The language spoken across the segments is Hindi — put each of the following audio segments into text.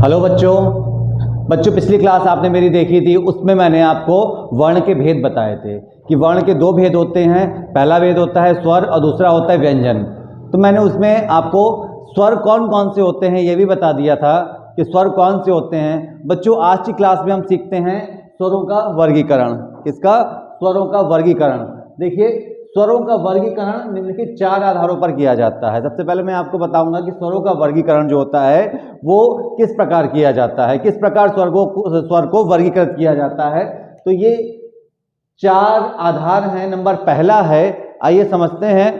हेलो बच्चों। पिछली क्लास आपने मेरी देखी थी, उसमें मैंने आपको वर्ण के भेद बताए थे कि वर्ण के दो भेद होते हैं। पहला भेद होता है स्वर और दूसरा होता है व्यंजन। तो मैंने उसमें आपको स्वर कौन कौन से होते हैं ये भी बता दिया था कि स्वर कौन से होते हैं। बच्चों आज की क्लास में हम सीखते हैं स्वरों का वर्गीकरण। किसका? स्वरों का वर्गीकरण। देखिए, स्वरों का वर्गीकरण निम्नलिखित चार आधारों पर किया जाता है। सबसे पहले मैं आपको बताऊंगा कि स्वरों का वर्गीकरण जो होता है वो किस प्रकार किया जाता है, किस प्रकार स्वर को वर्गीकृत किया जाता है। तो ये चार आधार हैं। नंबर पहला है, आइए समझते हैं,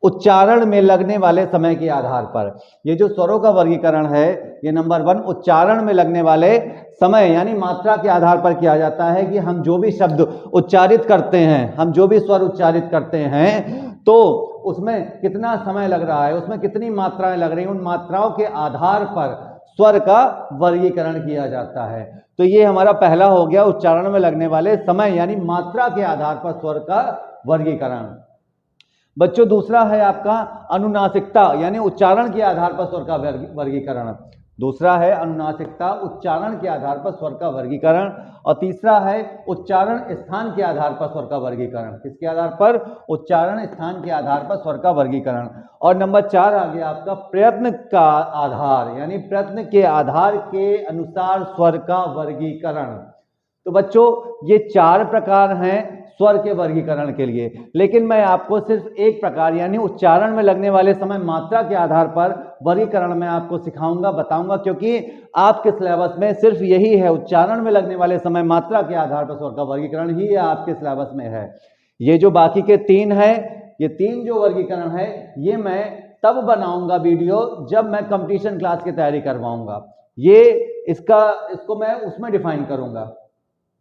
उच्चारण में लगने वाले समय के आधार पर। ये जो स्वरों का वर्गीकरण है ये नंबर 1 उच्चारण में लगने वाले समय यानी मात्रा के आधार पर किया जाता है कि हम जो भी शब्द उच्चारित करते हैं, हम जो भी स्वर उच्चारित करते हैं तो उसमें कितना समय लग रहा है, उसमें कितनी मात्राएं लग रही हैं, उन मात्राओं के आधार पर स्वर का वर्गीकरण किया जाता है। तो ये हमारा पहला हो गया, उच्चारण में लगने वाले समय यानी मात्रा के आधार पर स्वर का वर्गीकरण। बच्चों दूसरा है आपका अनुनासिकता यानी उच्चारण के आधार पर स्वर का वर्गीकरण। दूसरा है अनुनासिकता, उच्चारण के आधार पर स्वर का वर्गीकरण। और तीसरा है उच्चारण स्थान के आधार पर स्वर का वर्गीकरण। किसके आधार पर? उच्चारण स्थान के आधार पर स्वर का वर्गीकरण। और नंबर 4 आ गया आपका प्रयत्न का आधार यानी प्रयत्न के आधार के अनुसार स्वर का वर्गीकरण। तो बच्चों ये चार प्रकार हैं स्वर के वर्गीकरण के लिए, लेकिन मैं आपको सिर्फ एक प्रकार यानी उच्चारण में लगने वाले समय मात्रा के आधार पर वर्गीकरण में आपको सिखाऊंगा, बताऊंगा, क्योंकि आपके सिलेबस में सिर्फ यही है, उच्चारण में लगने वाले समय मात्रा के आधार पर स्वर का वर्गीकरण ही आपके सिलेबस में है। ये जो बाकी के 3 है, ये 3 जो वर्गीकरण है ये मैं तब बनाऊंगा वीडियो जब मैं कंपटीशन क्लास की तैयारी करवाऊंगा। ये इसको मैं उसमें डिफाइन करूंगा,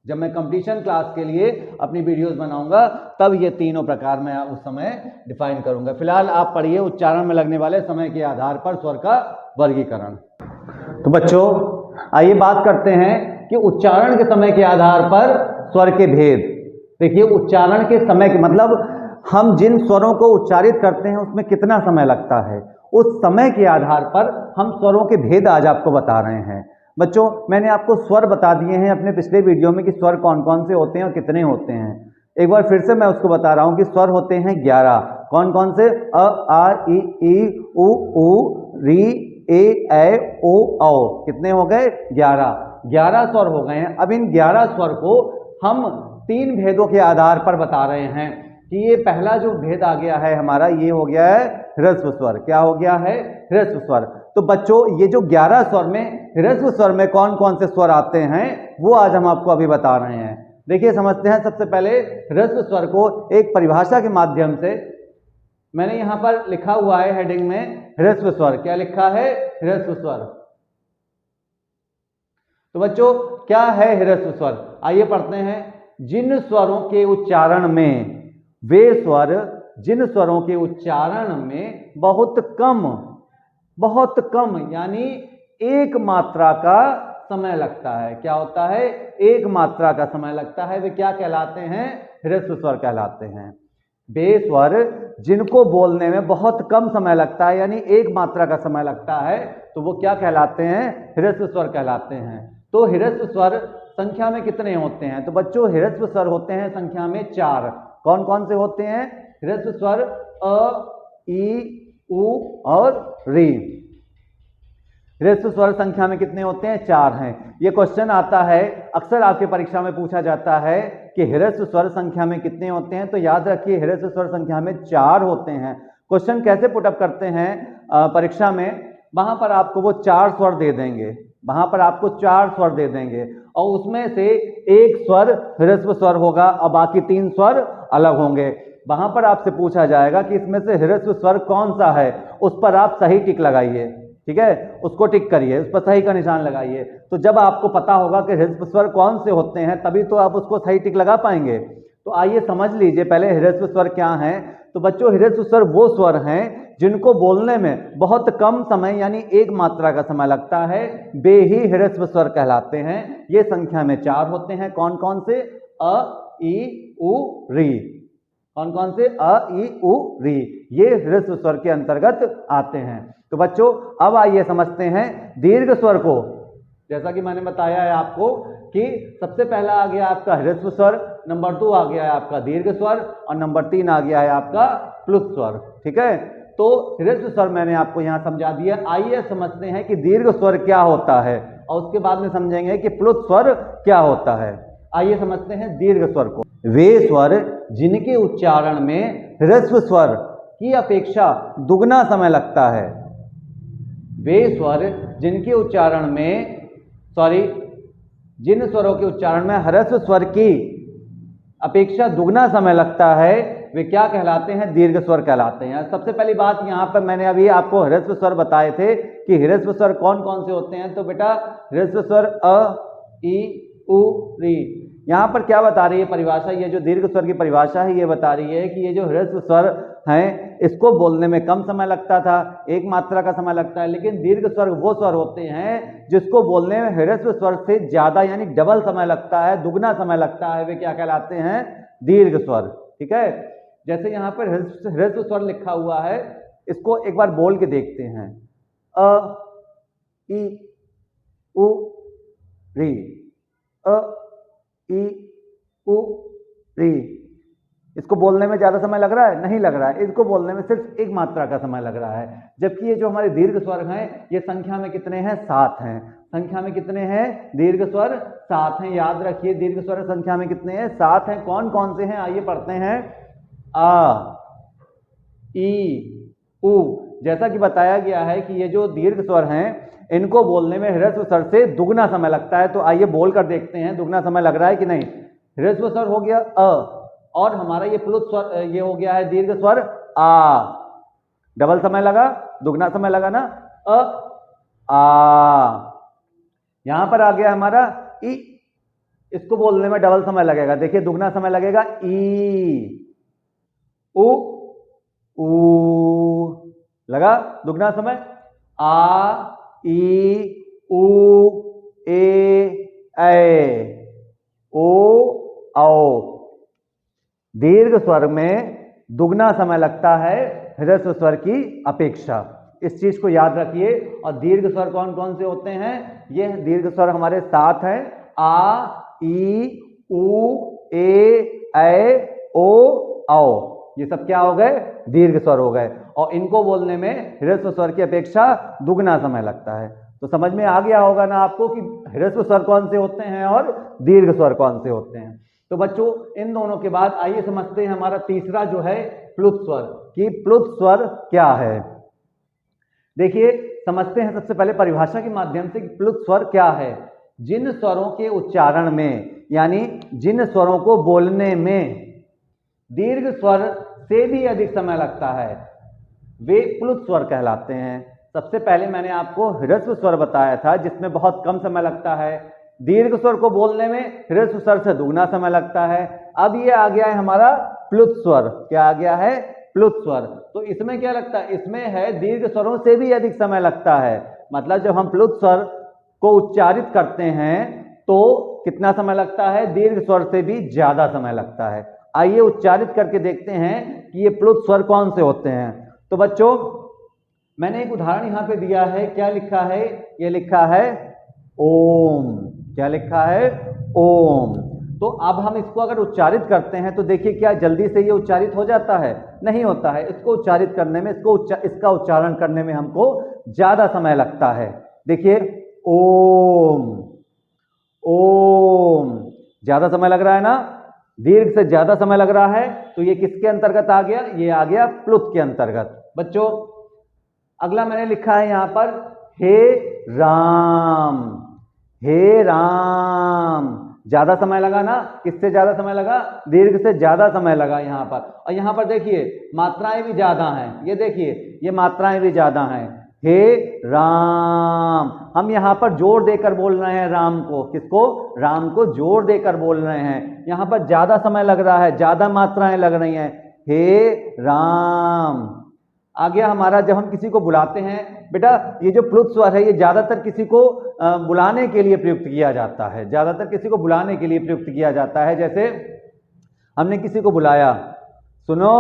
जब मैं कंपटीशन क्लास के लिए अपनी वीडियोस बनाऊंगा तब ये तीनों प्रकार मैं उस समय डिफाइन करूंगा। फिलहाल आप पढ़िए उच्चारण में लगने वाले समय के आधार पर स्वर का वर्गीकरण। तो बच्चों आइए बात करते हैं कि उच्चारण के समय के आधार पर स्वर के भेद। देखिए उच्चारण के समय के मतलब हम जिन स्वरों को उच्चारित करते हैं उसमें कितना समय लगता है, उस समय के आधार पर हम स्वरों के भेद आज आपको बता रहे हैं। बच्चों मैंने आपको स्वर बता दिए हैं अपने पिछले वीडियो में कि स्वर कौन कौन से होते हैं और कितने होते हैं। एक बार फिर से मैं उसको बता रहा हूं कि स्वर होते हैं 11। कौन कौन से? अ, आ, ई, उ, री, ए, ओ, औ। कितने हो गए? 11 स्वर हो गए हैं। अब इन 11 स्वर को हम 3 भेदों के आधार पर बता रहे हैं कि ये पहला जो भेद आ गया है हमारा, ये हो गया है ह्रस्व स्वर। क्या हो गया है? ह्रस्व स्वर। तो बच्चों ये जो 11 स्वर में ह्रस्व स्वर में कौन कौन से स्वर आते हैं वो आज हम आपको अभी बता रहे हैं। देखिए समझते हैं। सबसे पहले ह्रस्व स्वर को एक परिभाषा के माध्यम से मैंने यहां पर लिखा हुआ है हेडिंग में ह्रस्व स्वर। क्या लिखा है? ह्रस्व स्वर। तो बच्चों क्या है ह्रस्व स्वर? आइए पढ़ते हैं। जिन स्वरों के उच्चारण में वे स्वर जिन स्वरों के उच्चारण में बहुत कम यानी एक मात्रा का समय लगता है। क्या होता है? एक मात्रा का समय लगता है, वे क्या कहलाते हैं? ह्रस्व स्वर कहलाते हैं। वे स्वर जिनको बोलने में बहुत कम समय लगता है यानी एक मात्रा का समय लगता है तो वो क्या कहलाते हैं? ह्रस्व स्वर कहलाते हैं। तो ह्रस्व स्वर संख्या में कितने होते हैं? तो बच्चों ह्रस्व स्वर होते हैं संख्या में 4। कौन कौन से होते हैं ह्रस्व स्वर? अ, ई, उ और री। ह्रस्व स्वर संख्या में कितने होते हैं? 4 हैं। ये क्वेश्चन आता है, अक्सर आपके परीक्षा में पूछा जाता है कि ह्रस्व स्वर संख्या में कितने होते हैं। तो याद रखिए ह्रस्व स्वर संख्या में 4 होते हैं। क्वेश्चन कैसे पुटअप करते हैं परीक्षा में? वहां पर आपको वो 4 स्वर दे देंगे, वहां पर आपको 4 स्वर दे देंगे और उसमें से एक स्वर ह्रस्व स्वर होगा और बाकी 3 स्वर अलग होंगे। वहां पर आपसे पूछा जाएगा कि इसमें से ह्रस्व स्वर कौन सा है, उस पर आप सही टिक लगाइए। ठीक है, उसको टिक करिए, उस पर सही का निशान लगाइए। तो जब आपको पता होगा कि ह्रस्व स्वर कौन से होते हैं तभी तो आप उसको सही टिक लगा पाएंगे। तो आइए समझ लीजिए पहले ह्रस्व स्वर क्या हैं। तो बच्चों ह्रस्व स्वर वो स्वर हैं जिनको बोलने में बहुत कम समय यानी एक मात्रा का समय लगता है, वे ही ह्रस्व स्वर कहलाते हैं। ये संख्या में 4 होते हैं। कौन कौन से? अ, ई, उ, री। कौन कौन से? अ, ई, उ, री। ये ह्रस्व स्वर के अंतर्गत आते हैं। तो बच्चों अब आइए समझते हैं दीर्घ स्वर को। जैसा कि मैंने बताया है आपको कि सबसे पहला आ गया आपका ह्रस्व स्वर, नंबर 2 आ गया है आपका दीर्घ स्वर और नंबर 3 आ गया है आपका प्लुत स्वर। ठीक है, तो ह्रस्व स्वर मैंने आपको यहां समझा दिया। आइए समझते हैं कि दीर्घ स्वर क्या होता है और उसके बाद में समझेंगे कि प्लुत स्वर क्या होता है। आइए समझते हैं दीर्घ स्वर को। वे स्वर जिनके उच्चारण में ह्रस्व स्वर की अपेक्षा दुगना समय लगता है। वे स्वर जिनके उच्चारण में जिन स्वरों के उच्चारण में ह्रस्व स्वर की अपेक्षा दुगना समय लगता है वे क्या कहलाते हैं? दीर्घ स्वर कहलाते हैं। सबसे पहली बात यहां पर मैंने अभी आपको ह्रस्व स्वर बताए थे कि ह्रस्व स्वर कौन कौन से होते हैं। तो बेटा ह्रस्व स्वर अ, ई, उ, री। यहां पर क्या बता रही है परिभाषा? ये जो दीर्घ स्वर की परिभाषा है ये बता रही है कि ये जो ह्रस्व स्वर हैं इसको बोलने में कम समय लगता था, एक मात्रा का समय लगता है, लेकिन दीर्घ स्वर वो स्वर होते हैं जिसको बोलने में ह्रस्व स्वर से ज्यादा यानी डबल समय लगता है, दुगना समय लगता है। वे क्या कहलाते हैं? दीर्घ स्वर। ठीक है, जैसे यहाँ पर ह्रस्व स्वर लिखा हुआ है, इसको एक बार बोल के देखते हैं। अ, ई, उ, री। अ, ई, उ, री। इसको बोलने में ज्यादा समय लग रहा है? नहीं लग रहा है। इसको बोलने में सिर्फ एक मात्रा का समय लग रहा है। जबकि ये जो हमारे दीर्घ स्वर हैं ये संख्या में कितने हैं? 7 हैं। संख्या में कितने हैं? दीर्घ स्वर 7 हैं। याद रखिए दीर्घ स्वर संख्या में कितने हैं? 7 हैं। कौन कौन से हैं? आइए पढ़ते हैं। आ, ई, उ। जैसा कि बताया गया है कि ये जो दीर्घ स्वर हैं इनको बोलने में ह्रस्व स्वर से दुगना समय लगता है। तो आइए बोल कर देखते हैं दुगना समय लग रहा है कि नहीं। ह्रस्व स्वर हो गया अ और हमारा ये प्लुत स्वर ये हो गया है दीर्घ स्वर आ। डबल समय लगा, दुगना समय लगा ना। अ, आ। यहां पर आ गया हमारा ई। इसको बोलने में डबल समय लगेगा, देखिए दुगना समय लगेगा। ई, उ, ऊ। लगा दुगना समय। आ, ई, उ, ए, ओ, औ। दीर्घ स्वर में दुगना समय लगता है ह्रस्व स्वर की अपेक्षा। इस चीज को याद रखिए। और दीर्घ स्वर कौन कौन से होते हैं? ये दीर्घ स्वर हमारे 7 हैं। आ, ई, उ, ए, ओ, औ। ये सब क्या हो गए? दीर्घ स्वर हो गए और इनको बोलने में ह्रस्व स्वर की अपेक्षा दुगना समय लगता है। तो समझ में आ गया होगा ना आपको कि ह्रस्व स्वर कौन से होते हैं और दीर्घ स्वर कौन से होते हैं। तो बच्चों इन दोनों के बाद आइए समझते हैं हमारा तीसरा जो है प्लुत स्वर कि प्लुत स्वर क्या है। देखिए समझते हैं सबसे पहले परिभाषा के माध्यम से कि प्लुत स्वर क्या है। जिन स्वरों के उच्चारण में यानी जिन स्वरों को बोलने में दीर्घ स्वर से भी अधिक समय लगता है वे प्लुत स्वर कहलाते हैं। सबसे पहले मैंने आपको ह्रस्व स्वर बताया था जिसमें बहुत कम समय लगता है। दीर्घ स्वर को बोलने में ह्रस्व स्वर से दुगना समय लगता है। अब ये आ गया है हमारा प्लुत स्वर। क्या आ गया है? प्लुत स्वर। तो इसमें क्या लगता है? इसमें है दीर्घ स्वरों से भी अधिक समय लगता है। मतलब जब हम प्लुत स्वर को उच्चारित करते हैं तो कितना समय लगता है? दीर्घ स्वर से भी ज्यादा समय लगता है। आइए उच्चारित करके देखते हैं कि ये प्लुत स्वर कौन से होते हैं। तो बच्चों मैंने एक उदाहरण यहां पे दिया है। क्या लिखा है? ये लिखा है ओम। क्या लिखा है? ओम। तो अब हम इसको अगर उच्चारित करते हैं तो देखिए क्या जल्दी से ये उच्चारित हो जाता है? नहीं होता है। इसको उच्चारित करने में इसका उच्चारण करने में हमको ज्यादा समय लगता है। देखिए ओम, ओम। ज्यादा समय लग रहा है ना? दीर्घ से ज्यादा समय लग रहा है। तो ये किसके अंतर्गत आ गया? ये आ गया प्लुत के अंतर्गत। बच्चों अगला मैंने लिखा है यहां पर हे राम। हे राम। ज्यादा समय लगा ना? किससे ज्यादा समय लगा? दीर्घ से ज्यादा समय लगा यहां पर। और यहां पर देखिए मात्राएं भी ज्यादा हैं। ये देखिए ये मात्राएं भी ज्यादा हैं। हे राम। हम यहां पर जोर देकर बोल रहे हैं राम को। किसको? राम को जोर देकर बोल रहे हैं। यहां पर ज्यादा समय लग रहा है, ज्यादा मात्राएं लग रही हैं। हे राम। आ गया हमारा जब हम किसी को बुलाते हैं। बेटा ये जो प्लुत स्वर है ये ज्यादातर किसी को बुलाने के लिए प्रयुक्त किया जाता है। ज्यादातर किसी को बुलाने के लिए प्रयुक्त किया जाता है। जैसे हमने किसी को बुलाया, सुनो,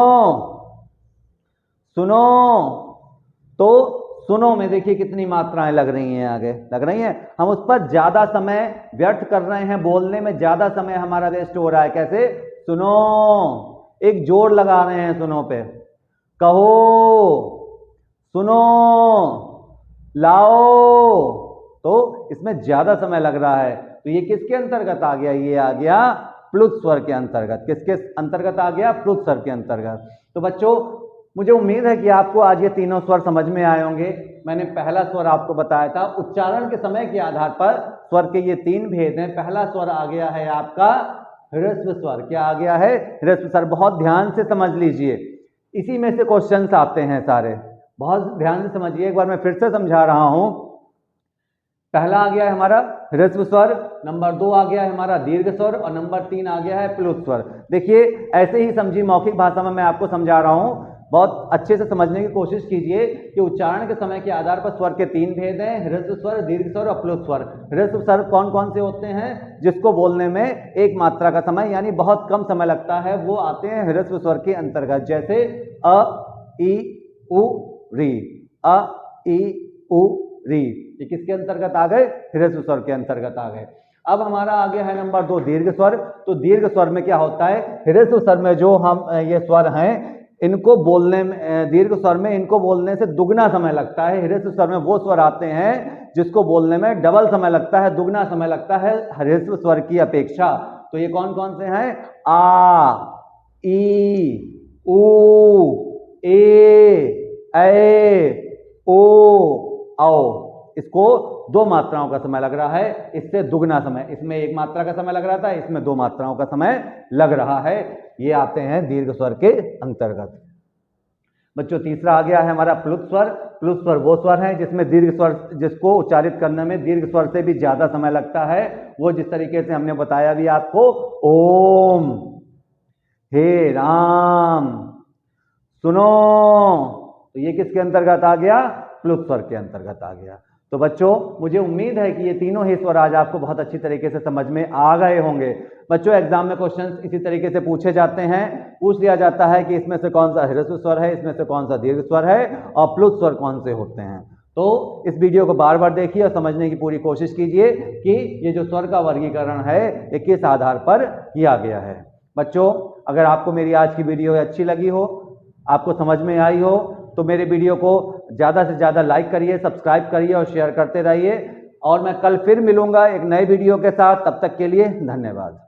सुनो। तो सुनो में देखिए कितनी मात्राएं लग रही हैं, आगे लग रही हैं, हम उस पर ज्यादा समय व्यर्थ कर रहे हैं, बोलने में ज्यादा समय हमारा वेस्ट हो रहा है। कैसे? सुनो, एक जोर लगा रहे हैं सुनो पे, कहो, सुनो, लाओ, तो इसमें ज्यादा समय लग रहा है। तो ये किसके अंतर्गत आ गया? ये आ गया प्लुत स्वर के अंतर्गत। किसके अंतर्गत आ गया? प्लुत स्वर के अंतर्गत। तो बच्चों मुझे उम्मीद है कि आपको आज ये तीनों स्वर समझ में आए होंगे। मैंने पहला स्वर आपको बताया था, उच्चारण के समय के आधार पर स्वर के ये तीन भेद हैं। पहला स्वर आ गया है आपका ह्रस्व स्वर। क्या आ गया है? ह्रस्व स्वर। बहुत ध्यान से समझ लीजिए, इसी में से क्वेश्चंस आते हैं सारे, बहुत ध्यान से समझिए। एक बार मैं फिर से समझा रहा हूं। पहला आ गया है हमारा ह्रस्व स्वर, नंबर 2 आ गया है हमारा दीर्घ स्वर, और नंबर 3 आ गया है प्लुत स्वर। देखिए ऐसे ही समझिए, मौखिक भाषा में मैं आपको समझा रहा हूं, बहुत अच्छे से समझने की कोशिश कीजिए कि उच्चारण के समय के आधार पर स्वर के तीन भेद हैं, ह्रस्व स्वर, दीर्घ स्वर और प्लुत स्वर। ह्रस्व स्वर कौन कौन से होते हैं? जिसको बोलने में एक मात्रा का समय यानी बहुत कम समय लगता है, वो आते हैं ह्रस्व स्वर के अंतर्गत। जैसे अ, ई, उ, री, अ, ई, उ, री, ये किसके अंतर्गत आ गए? ह्रस्व स्वर के अंतर्गत आ गए। अब हमारा आ गया है नंबर 2 दीर्घ स्वर। तो दीर्घ स्वर में क्या होता है? ह्रस्व स्वर में जो हम ये स्वर हैं, इनको बोलने में, दीर्घ स्वर में इनको बोलने से दुगना समय लगता है। ह्रस्व स्वर में वो स्वर आते हैं जिसको बोलने में डबल समय लगता है, दुगना समय लगता है ह्रस्व स्वर की अपेक्षा। तो ये कौन कौन से हैं? आ, ई, उ, ए, ओ, औ। इसको दो मात्राओं का समय लग रहा है, इससे दुगना समय। इसमें एक मात्रा का समय लग रहा था, इसमें दो मात्राओं का समय लग रहा है। ये आते हैं दीर्घ स्वर के अंतर्गत। बच्चों तीसरा आ गया है हमारा प्लुत स्वर। प्लुत स्वर वो स्वर है जिसमें दीर्घ स्वर, जिसको उच्चारित करने में दीर्घ स्वर से भी ज्यादा समय लगता है। वो जिस तरीके से हमने बताया भी आपको, ओम, हे राम, सुनो, तो ये किसके अंतर्गत आ गया? प्लुत स्वर के अंतर्गत आ गया। तो बच्चों मुझे उम्मीद है कि ये तीनों ही स्वर आज आपको बहुत अच्छी तरीके से समझ में आ गए होंगे। बच्चों एग्जाम में क्वेश्चंस इसी तरीके से पूछे जाते हैं, पूछ लिया जाता है कि इसमें से कौन सा ह्रस्व स्वर है, इसमें से कौन सा दीर्घ स्वर है, और प्लुत स्वर कौन से होते हैं। तो इस वीडियो को बार बार देखिए और समझने की पूरी कोशिश कीजिए कि ये जो स्वर का वर्गीकरण है ये किस आधार पर किया गया है। बच्चों अगर आपको मेरी आज की वीडियो अच्छी लगी हो, आपको समझ में आई हो, तो मेरे वीडियो को ज़्यादा से ज़्यादा लाइक करिए, सब्सक्राइब करिए और शेयर करते रहिए। और मैं कल फिर मिलूंगा एक नए वीडियो के साथ। तब तक के लिए धन्यवाद।